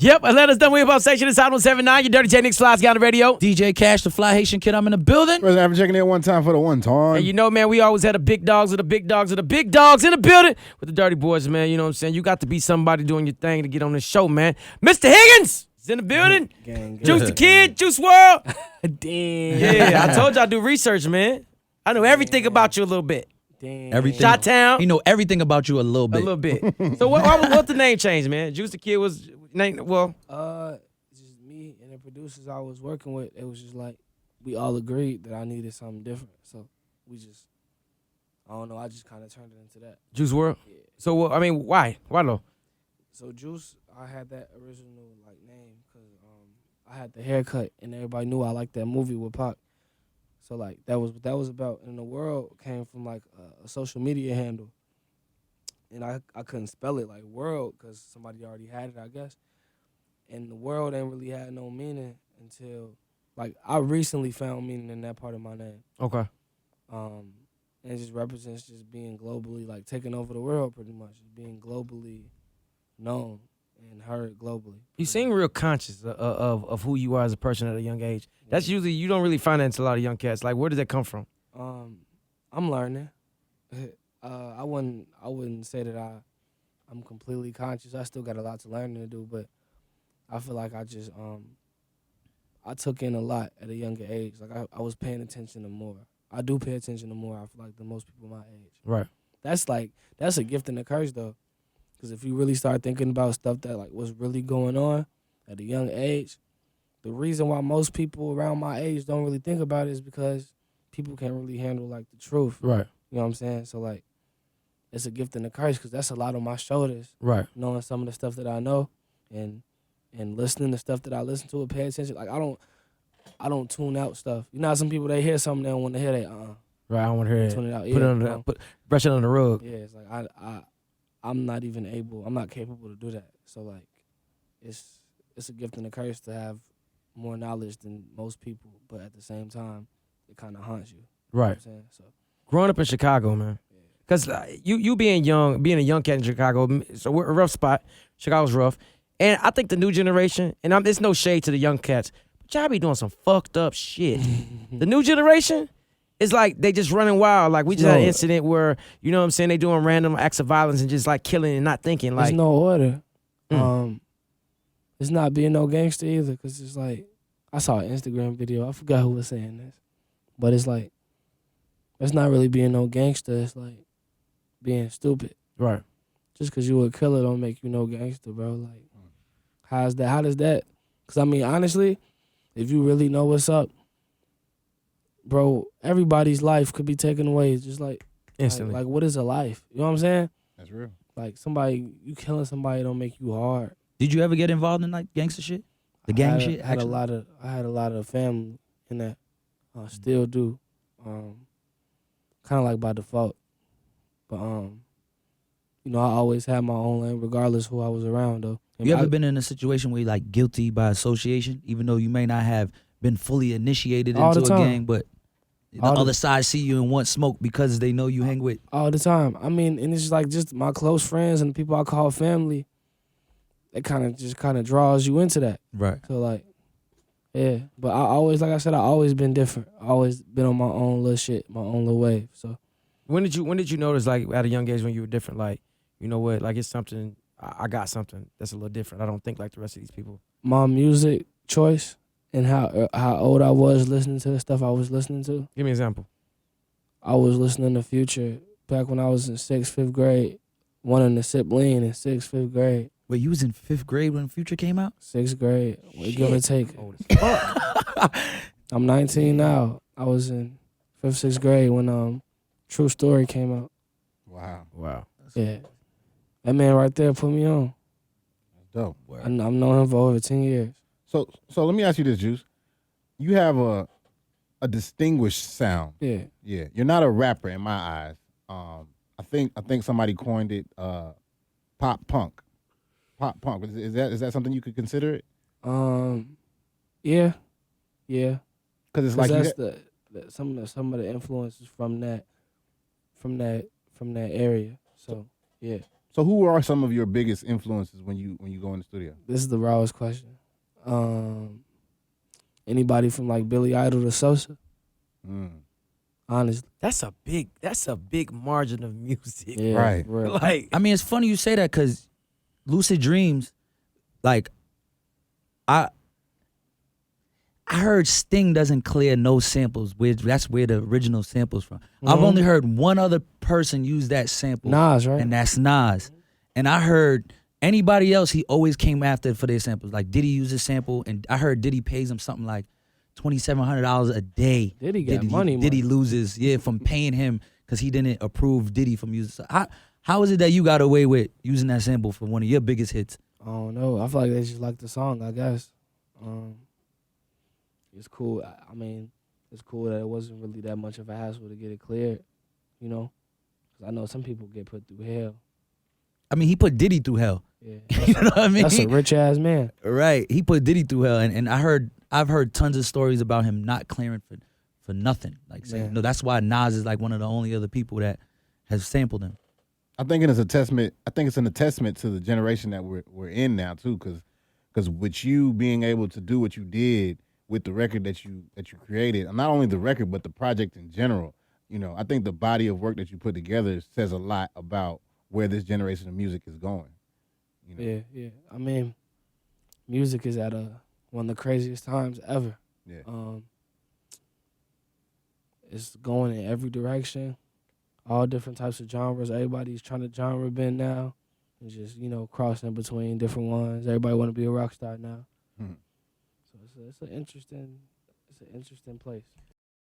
Yep, Atlanta's done with about section. It's out on 79. Your Dirty J Nix Flies guy on the radio. DJ Cash, the Fly Haitian Kid. I'm in the building. President, I'm checking in one time for the one time. And you know, man, we always had the big dogs of the big dogs of the big dogs in the building with the Dirty Boys, man. You know what I'm saying? You got to be somebody doing your thing to get on this show, man. Mr. Higgins is in the building. Gang. Juice the Kid, Juice World. Damn. Yeah, I told you I do research, man. I know everything about you a little bit. Damn. Everything. Shot-town. He know everything about you a little bit. A little bit. So what the name change, man? Juice the Kid was named, well. Just me and the producers I was working with, it was just like, we all agreed that I needed something different. So we just, I don't know, I just kind of turned it into that. Juice World? Yeah. So, I mean, why? Why though? So Juice, I had that original like name because I had the haircut and everybody knew I liked that movie with Pac. So like that was what that was about. And the Wrld came from like a social media handle, and I couldn't spell it like Wrld because somebody already had it, I guess. And the Wrld ain't really had no meaning until like I recently found meaning in that part of my name. Okay. And it just represents just being globally, like taking over the world pretty much, being globally known and heard globally. You seem real conscious of who you are as a person at a young age. That's usually, you don't really find that into a lot of young cats. Like, where does that come from? I'm learning. I wouldn't say that I'm completely conscious. I still got a lot to learn to do, but I feel like I just I took in a lot at a younger age. Like I was paying attention to more. I do pay attention to more, I feel like, than most people my age. Right. That's a gift and a curse though. Because if you really start thinking about stuff that like was really going on at a young age, the reason why most people around my age don't really think about it is because people can't really handle like the truth. Right. You know what I'm saying? So like, it's a gift and a curse because that's a lot on my shoulders. Right. Knowing some of the stuff that I know and listening to stuff that I listen to and pay attention. Like I don't tune out stuff. You know how some people, they hear something they don't want to hear, they Right, I don't want to hear it. tune it out. Put it under brush it under the rug. Yeah, it's like I'm not capable to do that. So like, it's a gift and a curse to have more knowledge than most people, but at the same time, it kind of haunts you. Right. You know what I'm saying? So Growing up in Chicago, man. Because you being a young cat in Chicago, so we're a rough spot. Chicago's rough. And I think the new generation, and there's no shade to the young cats, but y'all be doing some fucked up shit. The new generation is like, they just running wild. Like, we just had an incident where, you know what I'm saying, they doing random acts of violence and just like killing and not thinking. Like, there's no order. It's not being no gangster either, because it's like, I saw an Instagram video. I forgot who was saying this. But it's like, it's not really being no gangster. It's like being stupid. Right. Just because you a killer don't make you no gangster, bro. Like, how does that? Because, I mean, honestly, if you really know what's up, bro, everybody's life could be taken away just like instantly. Like, what is a life? You know what I'm saying? That's real. Like, you killing somebody don't make you hard. Did you ever get involved in like gangster shit? The gang shit? I had a lot of family in that. Still do. Kind of like by default. But, you know, I always had my own lane regardless who I was around, though. You ever been in a situation where you're like guilty by association, even though you may not have been fully initiated into a gang, but the other side see you and want smoke because they know you hang with? All the time. I mean, and it's like just my close friends and the people I call family, it kind of draws you into that. Right. So like, yeah. But I always, like I said, I always been different. I always been on my own little shit, my own little wave. So When did you notice, like, at a young age when you were different? Like, you know what? Like, it's something, I got something that's a little different. I don't think like the rest of these people. my music choice and how old I was listening to the stuff I was listening to. Give me an example. I was listening to Future back when I was in 6th, 5th grade, wanting to sip lean in 6th, 5th grade. Wait, you was in 5th grade when Future came out? 6th grade, give or take. Old as fuck. I'm 19 now. I was in 5th, 6th grade when True Story came out. Wow. Yeah. That man right there put me on. That's dope. I've known him for over 10 years. So let me ask you this, Juice. You have a distinguished sound. Yeah. Yeah. You're not a rapper in my eyes. I think somebody coined it pop punk. Pop punk. Is that something you could consider it? Yeah. Because it's like that's some of the influences from that area. So yeah. So who are some of your biggest influences when you go in the studio? This is the rawest question. Anybody from like Billy Idol to Sosa? Honestly. That's a big margin of music. Yeah, Right. for real. Like, I mean, it's funny you say that because Lucid Dreams, like, I heard Sting doesn't clear no samples. That's where the original sample's from. I've only heard one other person use that sample. Nas, right? And that's Nas. And I heard anybody else, he always came after for their samples. Like Diddy used a sample, and I heard Diddy pays him something like $2,700 a day. Diddy got money. Diddy loses, from paying him because he didn't approve Diddy from using. So how is it that you got away with using that sample for one of your biggest hits? I don't know. I feel like they just like the song, I guess. It's cool. I mean, it's cool that it wasn't really that much of a hassle to get it cleared, you know? 'Cause I know some people get put through hell. I mean, he put Diddy through hell. Yeah. You know what I mean? That's a rich-ass man. Right. He put Diddy through hell. And I've heard tons of stories about him not clearing for nothing. Like saying, Yeah. no, that's why Nas is like one of the only other people that has sampled him. I think it's a testament. I think it's a testament to the generation that we're in now too, because with you being able to do what you did with the record that you created, and not only the record but the project in general, I think the body of work that you put together says a lot about where this generation of music is going. Yeah. I mean, music is at one of the craziest times ever. Yeah. It's going in every direction, all different types of genres. Everybody's trying to genre bend now, and just crossing between different ones. Everybody want to be a rock star now. So it's an interesting place.